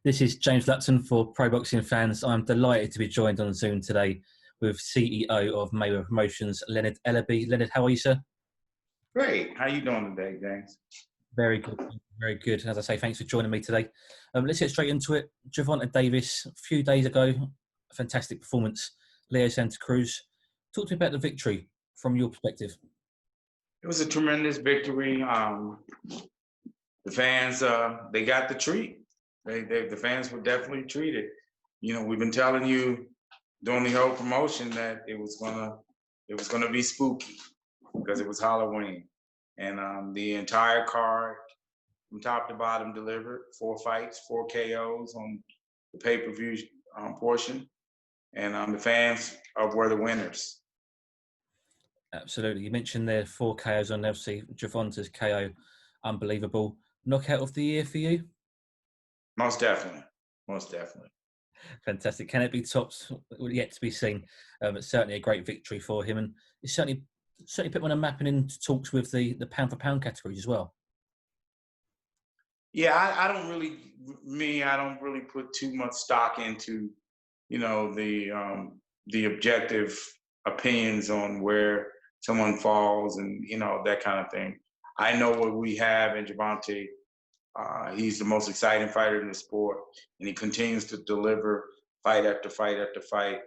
This is James Lutton for Pro Boxing Fans. I'm delighted to be joined on Zoom today with CEO of Mayweather Promotions, Leonard Ellerbe. Leonard, how are you, sir? Great. How you doing today, James? Very good, very good. As I say, thanks for joining me today. Let's get straight into it. Gervonta Davis, a few days ago, a fantastic performance. Leo Santa Cruz. Talk to me about the victory from your perspective. It was a tremendous victory. The fans, they got the treat. The fans were definitely treated. You know, we've been telling you during the whole promotion that it was gonna be spooky because it was Halloween, and the entire card from top to bottom delivered. 4 fights, 4 KOs on the pay-per-view portion, and the fans were the winners. Absolutely. You mentioned there 4 KOs on obviously Gervonta's KO. Unbelievable. Knockout of the year for you? Most definitely. Most definitely. Fantastic. Can it be topped? Yet to be seen. It's certainly a great victory for him, and it's certainly put him on a map and into talks with the pound for pound categories as well. Yeah, I don't really put too much stock into, you know, the objective opinions on where someone falls and, you know, that kind of thing. I know what we have in Gervonta. He's the most exciting fighter in the sport, and he continues to deliver fight after fight after fight.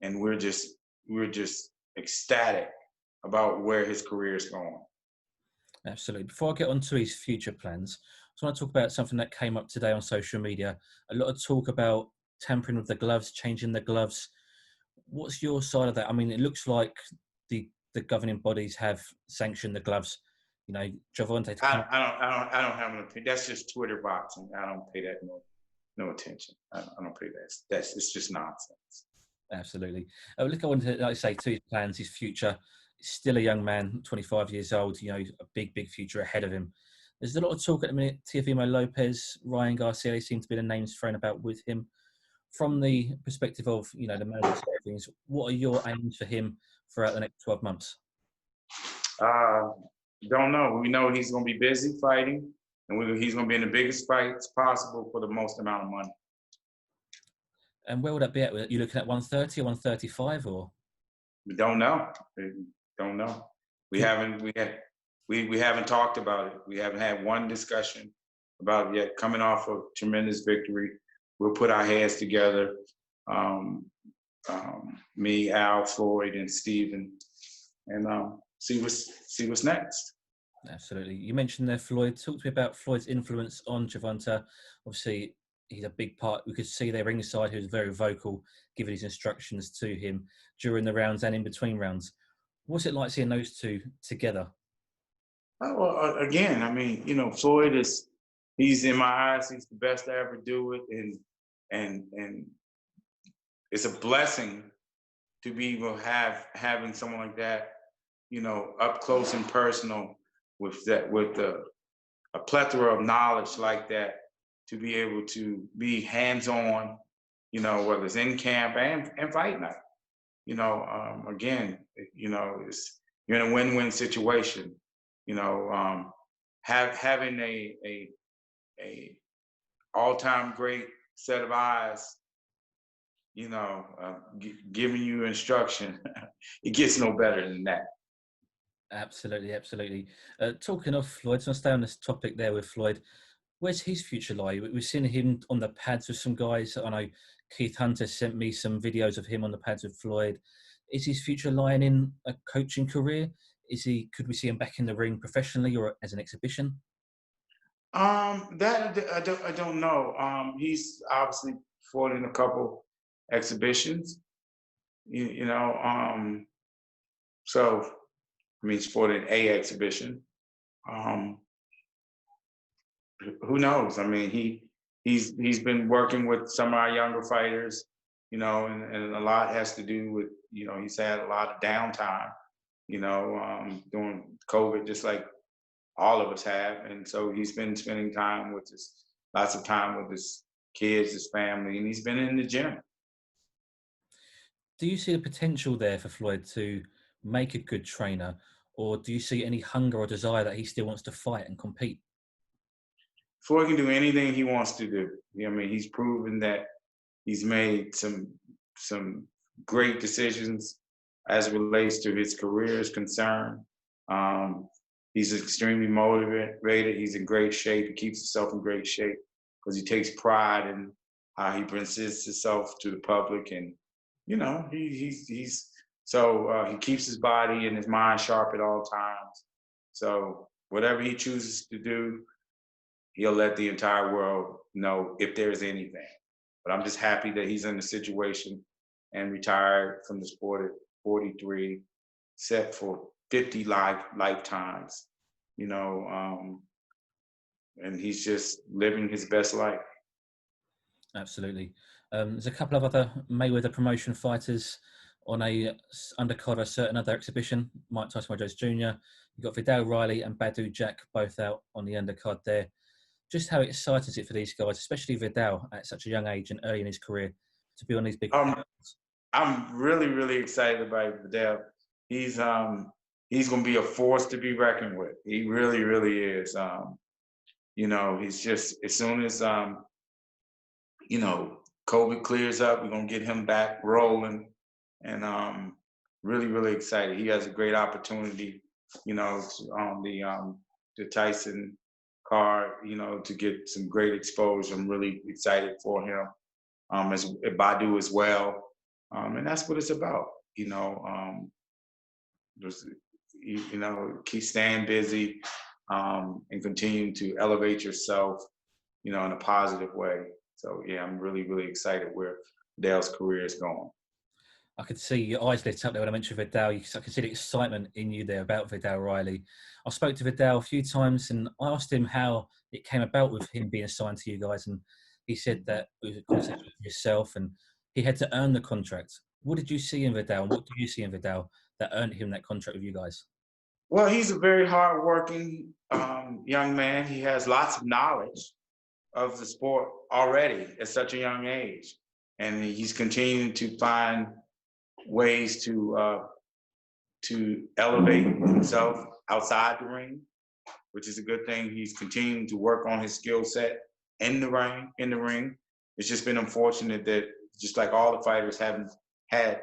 And we're just ecstatic about where his career is going. Absolutely. Before I get on to his future plans, I just want to talk about something that came up today on social media. A lot of talk about tampering with the gloves, changing the gloves. What's your side of that? I mean, it looks like the governing bodies have sanctioned the gloves. You know, Gervonta. I don't have an opinion. That's just Twitter boxing. I don't pay that no attention. I don't pay that. It's just nonsense. Absolutely. Look, I wanted to, like I say, to his plans, his future. He's still a young man, 25 years old. You know, a big future ahead of him. There's a lot of talk at the minute. Teofimo Lopez, Ryan Garcia, they seem to be the names thrown about with him. From the perspective of, you know, the management side of things, what are your aims for him throughout the next 12 months? Don't know. We know he's going to be busy fighting, and he's going to be in the biggest fights possible for the most amount of money. And where would that be at? Are you looking at 130 or 135 or? We don't know. We don't know. We haven't talked about it. We haven't had one discussion about it yet. Coming off a tremendous victory, we'll put our heads together. Me, Al, Floyd, and Steven, and see what's next. Absolutely. You mentioned there, Floyd. Talk to me about Floyd's influence on Gervonta. Obviously, he's a big part. We could see there ringside, who was very vocal, giving his instructions to him during the rounds and in between rounds. What's it like seeing those two together? Well, again, I mean, you know, Floyd he's in my eyes, he's the best to ever do it, and it's a blessing to be able to having someone like that, you know, up close and personal with a plethora of knowledge like that, to be able to be hands-on, you know, whether it's in camp and fight night. You know, again, you know, you're in a win-win situation. You know, having a all-time great set of eyes, you know, giving you instruction, it gets no better than that. Absolutely, absolutely. Talking of Floyd, so I'll stay on this topic there with Floyd. Where's his future lie? We've seen him on the pads with some guys. I know Keith Hunter sent me some videos of him on the pads with Floyd. Is his future lying in a coaching career? Could we see him back in the ring professionally or as an exhibition? That I don't know. He's obviously fought in a couple exhibitions, you know. So I mean, he's fought in a exhibition. Who knows? I mean, he's been working with some of our younger fighters, you know, and a lot has to do with, you know, he's had a lot of downtime, you know, during COVID, just like all of us have, and so he's been spending lots of time with his kids, his family, and he's been in the gym. Do you see the potential there for Floyd to make a good trainer, or do you see any hunger or desire that he still wants to fight and compete? Floyd can do anything he wants to do. I mean, he's proven that he's made some great decisions as it relates to his career is concerned. Um, he's extremely motivated. He's in great shape. He keeps himself in great shape because he takes pride in how he presents himself to the public, and he's so he keeps his body and his mind sharp at all times. So whatever he chooses to do, he'll let the entire world know if there's anything. But I'm just happy that he's in the situation and retired from the sport at 43, set for 50 lifetimes, you know, and he's just living his best life. Absolutely. There's a couple of other Mayweather promotion fighters on a undercard of a certain other exhibition. Mike Tyson Jr. You've got Viddal Riley and Badu Jack both out on the undercard there. Just how exciting is it for these guys, especially Viddal at such a young age and early in his career, to be on these big fights? I'm really, really excited about Viddal. He's going to be a force to be reckoned with. He really, really is. He's just, as soon as COVID clears up, we're gonna get him back rolling, and really, really excited. He has a great opportunity, on the Tyson card, to get some great exposure. I'm really excited for him, as Badu as well, and that's what it's about. Just, keep staying busy, and continuing to elevate yourself, in a positive way. So yeah, I'm really, really excited where Dale's career is going. I could see your eyes lit up there when I mentioned Viddal. I could see the excitement in you there about Viddal Riley. I spoke to Viddal a few times and I asked him how it came about with him being assigned to you guys. And he said that it was a conversation with yourself and he had to earn the contract. What did you see in Viddal and what do you see in Viddal that earned him that contract with you guys? Well, he's a very hardworking young man. He has lots of knowledge of the sport already at such a young age. And he's continuing to find ways to elevate himself outside the ring, which is a good thing. He's continuing to work on his skill set in the ring. It's just been unfortunate that just like all the fighters haven't had,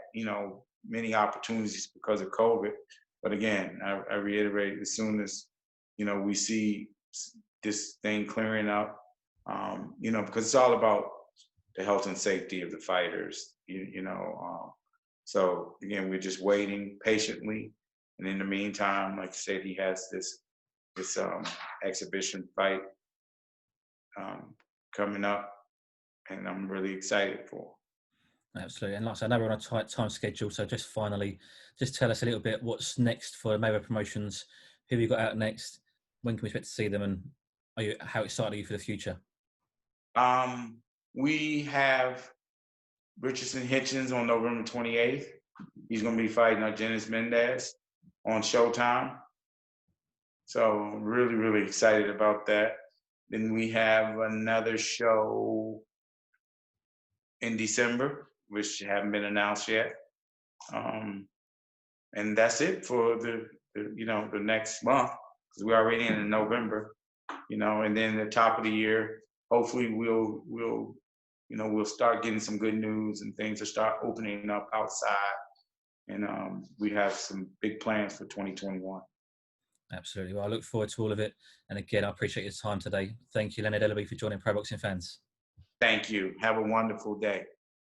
many opportunities because of COVID. But again, I reiterate, as soon as, we see this thing clearing up, because it's all about the health and safety of the fighters, so again, we're just waiting patiently. And in the meantime, like I said, he has this exhibition fight coming up, and I'm really excited for. Absolutely. And like I said, I know we're on a tight time schedule, so just finally, just tell us a little bit what's next for Mayweather Promotions, who have you got out next, when can we expect to see them, and how excited are you for the future? We have Richardson Hitchens on November 28th. He's going to be fighting Argenis Mendez on Showtime. So I'm really, really excited about that. Then we have another show in December, which haven't been announced yet. And that's it for the next month, because we're already in November, and then the top of the year, hopefully we'll start getting some good news and things will start opening up outside. And we have some big plans for 2021. Absolutely. Well, I look forward to all of it. And again, I appreciate your time today. Thank you, Leonard Ellerbe, for joining Pro Boxing Fans. Thank you. Have a wonderful day.